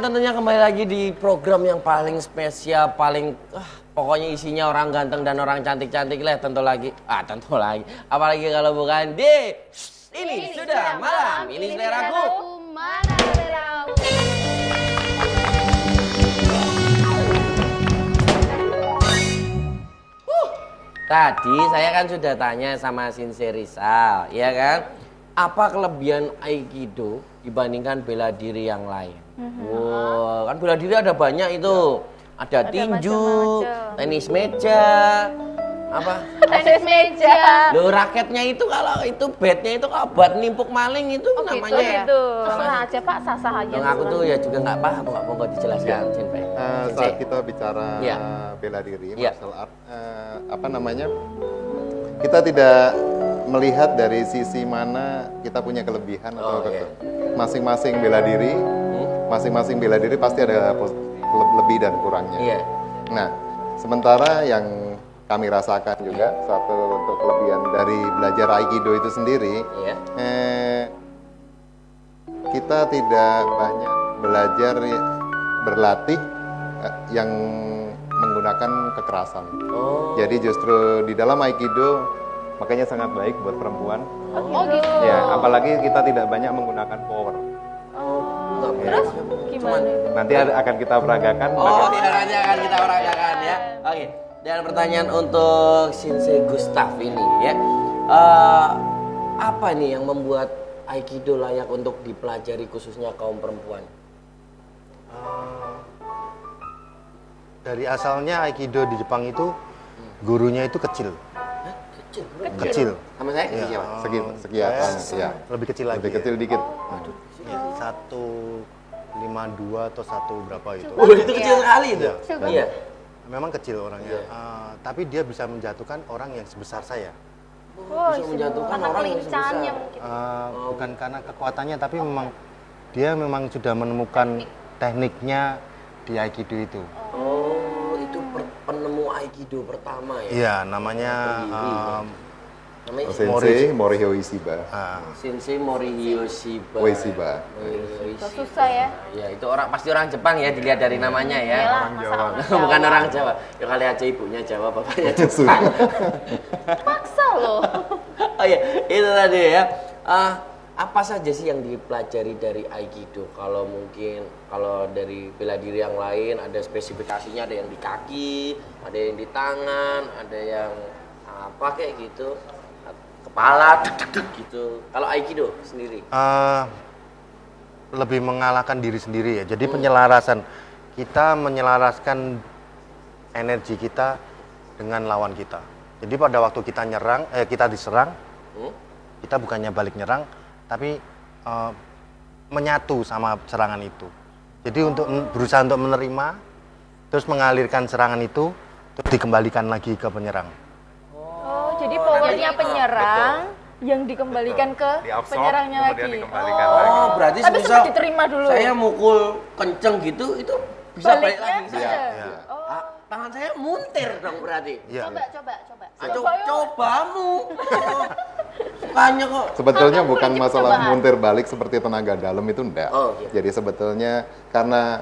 teman-teman, tentunya kembali lagi di program yang paling spesial, paling pokoknya isinya orang ganteng dan orang cantik-cantik lah tentu lagi. Apalagi kalau bukan di ini sudah malam, ini seleraku. Mana seleraku? Tadi saya kan sudah tanya sama Sinse Rizal, ya kan? Apa kelebihan Aikido dibandingkan bela diri yang lain? Wow, kan bela diri ada banyak itu. Ada tinju, tenis meja, apa? Tenis meja. Loh, raketnya itu kalau itu batnya itu kalau buat nimpuk maling itu namanya. Gitu. Terserah aja Pak, sah-sah aja. Yang aku tuh ya juga nggak paham, nggak mau dijelaskan, Sinpe. Saat kita bicara bela diri, martial art, kita tidak melihat dari sisi mana kita punya kelebihan atau masing-masing bela diri, masing-masing bela diri pasti ada lebih dan kurangnya. Nah, sementara yang kami rasakan juga satu untuk kelebihan dari belajar Aikido itu sendiri, kita tidak banyak belajar berlatih yang menggunakan kekerasan. Jadi justru di dalam Aikido makanya sangat baik buat perempuan. Gitu. Ya, apalagi kita tidak banyak menggunakan power. Terus gimana? Nanti akan kita peragakan. Nanti akan kita peragakan ya. Oke. Dan pertanyaan untuk Sensei Gustav ini ya. Apa nih yang membuat Aikido layak untuk dipelajari khususnya kaum perempuan? Dari asalnya Aikido di Jepang itu gurunya itu kecil. Kecil. Sama saya Ya, Sekian. Lebih kecil lagi. Lebih kecil dikit. Ya, 152 atau 1 berapa itu. Itu kecil sekali itu. Iya. Memang kecil orangnya. Tapi dia bisa menjatuhkan orang yang sebesar saya. Bisa menjatuhkan orang yang sebesar. Bukan karena kekuatannya, tapi memang dia memang sudah menemukan tekniknya di Aikido itu. Itu penemu Aikido pertama ya? Iya, namanya Sensei Morihei Ueshiba. Sensei Morihei Ueshiba. Susah ya? Ya, itu pasti orang Jepang ya, dilihat dari namanya ya. Orang Jawa. Bukan orang Jawa. Ya kali aja ibunya Jawa, bapaknya Jepang. Paksa loh. Oh iya, itu tadi ya. Apa saja sih yang dipelajari dari Aikido? Kalau dari bela diri yang lain ada spesifikasinya, ada yang di kaki, ada yang di tangan, ada yang apa kayak gitu, kepala gitu. Kalau Aikido sendiri? Lebih mengalahkan diri sendiri ya. Jadi penyelarasan, kita menyelaraskan energi kita dengan lawan kita. Jadi pada waktu kita kita diserang, kita bukannya balik nyerang, tapi menyatu sama serangan itu. Jadi untuk berusaha untuk menerima, terus mengalirkan serangan itu, terus dikembalikan lagi ke penyerang. Jadi powernya penyerang yang dikembalikan ke penyerangnya lagi. Berarti tapi sempat diterima dulu. Saya mukul kenceng gitu, itu bisa balik lagi. Tangan saya muntir dong berarti. Coba. Cobamu. Sukanya kok. Sebetulnya bukan masalah muntir balik seperti tenaga dalam itu enggak. Jadi sebetulnya karena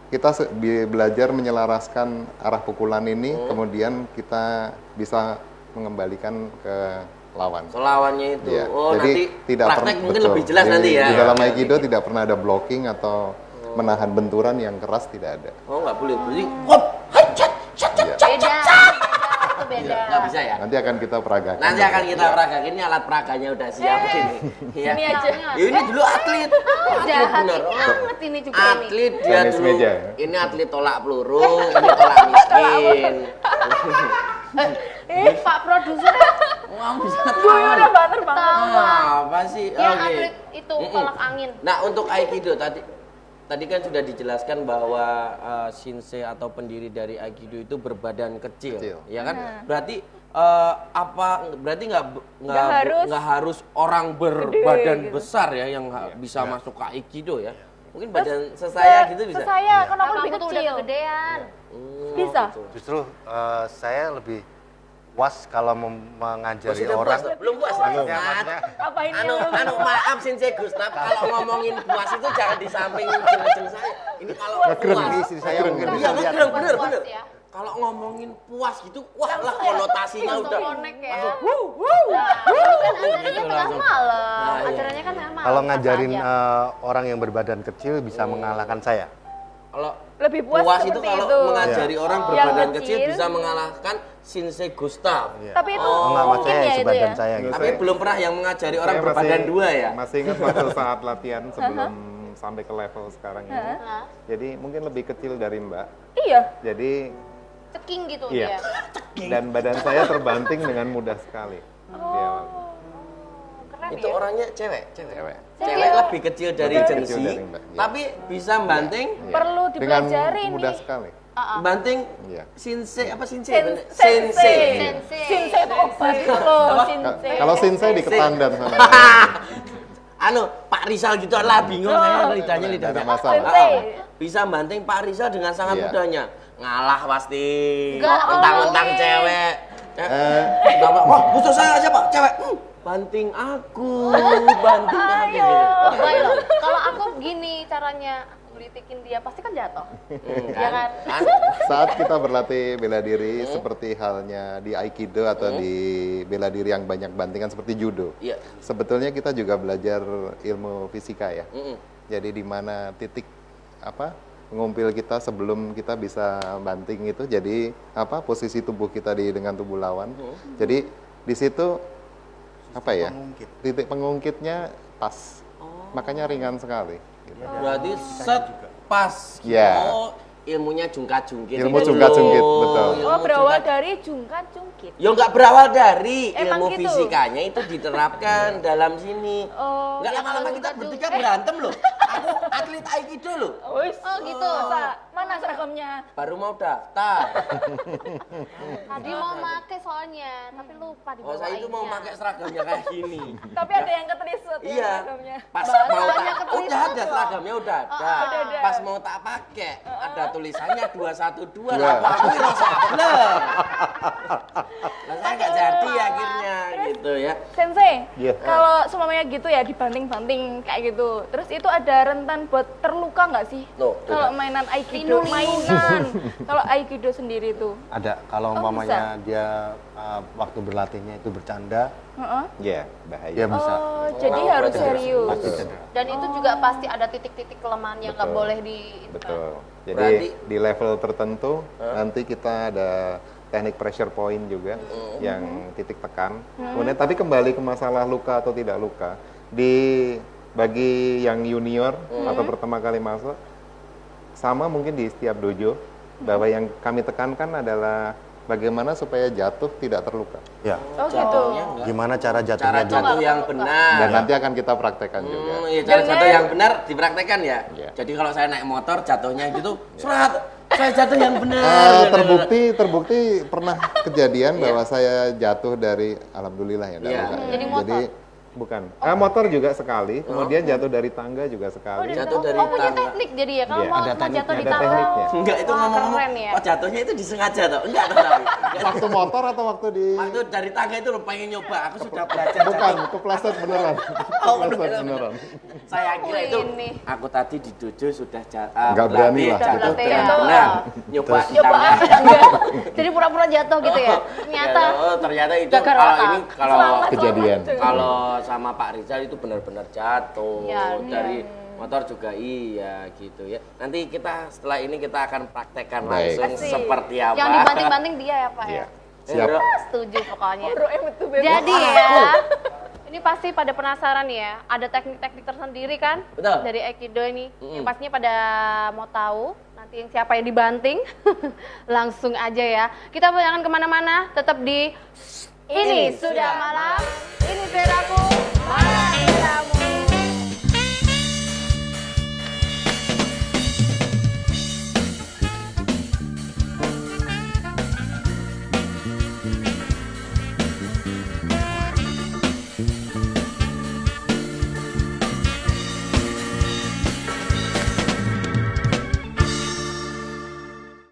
kita belajar menyelaraskan arah pukulan ini, kemudian kita bisa mengembalikan ke lawan. Lawannya itu. Ya. Jadi nanti tidak praktek mungkin lebih jelas nanti ya. Di dalam Aikido tidak pernah ada blocking atau menahan benturan yang keras, tidak ada. Nggak boleh. Beda. Nggak bisa ya? Nanti akan kita peragakan. Ini alat peraganya udah siap ini. Ya. Ini aja. Ini dulu atlet. Jahat banget ini juga ini. Atlet dia Tenis dulu. meja. Ini atlet tolak peluru, ini tolak miskin. Pak produser. Wah, bisa Udah banter banget. apa sih? Yang atlet itu tolak angin. Nah, untuk Aikido tadi kan sudah dijelaskan bahwa Shinsei atau pendiri dari Aikido itu berbadan kecil. Ya kan? Berarti berarti nggak harus orang berbadan besar ya yang bisa masuk ke Aikido ya. Mungkin badan sesaya gitu bisa. Sesaya, kan aku lebih tuh udah kecil. kegedean. Bisa. Justru saya lebih puas kalau mengajari orang. Belum puas. Ya, maksudnya, Apa ini? Maaf Sensei Gustaf, kalau ngomongin puas itu jangan di samping ujung saya. Ini kalau puas. istri saya mungkin Iya, bisa lihat. bener. Puas ya. Kalau ngomongin puas gitu, wah lah konotasinya Langsung udah. connect ya. langsung, Nah, kan acaranya Gitu tengah langsung. malam. Nah, iya. Acaranya kan tengah malam. Kalau pas ngajarin aja. orang yang berbadan kecil bisa mengalahkan saya. Kalau Lebih puas itu seperti kalau itu. mengajari orang Yang berbadan kecil kecil. bisa mengalahkan Sensei Gustaf. Iya. Tapi itu Enggak, mungkin maksudnya ya itu sebadan ya. saya gitu. Tapi belum pernah yang mengajari orang Saya berbadan dua ya. Masih ingat waktu saat latihan sebelum sampai ke level sekarang ini. Nah, Jadi mungkin lebih kecil dari Mbak. Iya. Jadi ceking gitu iya. dia. Dan badan saya terbanting dengan mudah sekali. Di awal. Keren Itu ya. orangnya cewek. Cewek. Cewek lebih kecil dari Lebih Jensi, kecil dari Mbak, iya. tapi bisa banting, Iya. Perlu Dengan dipelajari mudah nih. sekali. banting Iya. Sensei apa Sensei? Sensei. Sensei. Sensei. Sensei itu obat loh, sensei. Kalau Sensei diketandan sama Anu, Pak Rizal gitu lah bingung saya lidahnya Nggak ada lidahnya. masalah. Sensei. Bisa banting Pak Rizal dengan sangat Iya. mudahnya. Ngalah pasti. Nggak Mentang-mentang ngomongin. cewek. Wah, musuh saya siapa? Cewek. Banting aku, banting aku gitu. Baik loh. Kalau aku gini caranya gelitikin dia pasti kan jatuh. Ya kan? Saat kita berlatih bela diri seperti halnya di Aikido atau di bela diri yang banyak bantingan seperti judo. Iya. Sebetulnya kita juga belajar ilmu fisika ya. Mm-mm. Jadi di mana titik pengumpil kita sebelum kita bisa banting itu, jadi posisi tubuh kita dengan tubuh lawan. Jadi di situ Pengungkit. titik pengungkitnya pas. Makanya ringan sekali. Gitu. Berarti set pas. Iya. Oh, ilmunya jungkat-jungkit. Ilmu itu jungkat-jungkit, loh. betul. Ilmu Oh, berawal jungkat- dari jungkat jungkit. Ya nggak berawal dari Emang ilmu gitu? fisikanya itu diterapkan dalam sini. Oh, Nggak lama-lama kita bertiga berantem loh. Aku atlet Aikido loh. Oh gitu. Masa? Mana seragamnya? Baru mau daftar. Tadi mau make soalnya, tapi lupa Oh saya itu mau pakai seragamnya kayak gini. Tapi ada yang keterisut ya Iya. seragamnya. Pas Bahasanya mau tak, ketulisan udah ada loh. seragamnya udah ada. Udah ada. Pas mau tak pakai ada tulisannya 212 lah. Aku rasa belum. Nah, saya nggak jadi akhirnya gitu ya. Sensei, Iya. kalau semuanya gitu ya dibanting-banting kayak gitu. Terus itu ada rentan buat terluka nggak sih? Loh, Kalau mainan Aikido, mainan. Kalau Aikido sendiri tuh. Ada kalau umpamanya dia waktu berlatihnya itu bercanda, Heeh. Iya, bahaya. dia bisa. Oh, jadi harus berarti serius. Pasti cedera. Dan itu juga pasti ada titik-titik kelemahan yang nggak Betul. boleh di Betul. Jadi Berarti- di level tertentu nanti kita ada teknik pressure point juga yang titik tekan. Kemudian tapi kembali ke masalah luka atau tidak luka. Bagi yang junior atau pertama kali masuk sama mungkin di setiap dojo bahwa yang kami tekankan adalah bagaimana supaya jatuh tidak terluka. Ya. Oh gitu. Jatuhnya enggak. Gimana cara Cara jatuhnya dulu? jatuh yang benar. Dan nanti akan kita praktekkan juga. Iya, cara jatuh yang benar dipraktekkan ya. Iya. Jadi kalau saya naik motor jatuhnya gitu, surat saya jatuh yang benar. Terbukti pernah kejadian bahwa saya jatuh dari alhamdulillah ya. Iya. Jadi motor? Bukan. Motor juga sekali, kemudian jatuh dari tangga juga sekali. Jatuh dari Oh punya tangga. teknik jadi ya kalau Iya. mau, Ada mau jatuh di ada tangga. tekniknya. Enggak, itu Wah, ngomong-ngomong. keren ya. Oh, jatuhnya itu disengaja toh? Enggak toh tapi. Waktu motor atau waktu di Waktu dari tangga itu lo pengen nyoba, aku sudah belajar bukan, jatuh. kepleset beneran. Oh, Kepleset beneran. Saya kira itu Ini. aku tadi di dojo sudah Nggak berani lah. jatuh Berlatih dengan ya. benar. Nyoba di Nyoba tangga. apa enggak? Jadi pura-pura jatuh gitu ya. Ternyata Oh, ternyata itu Jaga kalau rata. ini kalau Kejadian. kalau sama Pak Rizal itu benar-benar jatuh Iya, dari motor juga iya gitu ya. Nanti kita setelah ini kita akan praktekkan Baik. langsung Asik. seperti apa. yang dibanting-banting dia ya Pak Iya. ya. Siap. Bro. Setuju pokoknya. Bro, betul bebas. Jadi ya, ini pasti pada penasaran ya, ada teknik-teknik tersendiri kan? Betul. Dari Aikido ini. Yang pastinya pada mau tahu, nanti yang siapa yang dibanting, langsung aja ya. Kita jangan kemana-mana, tetap di Ini Sudah Malam, ini Vera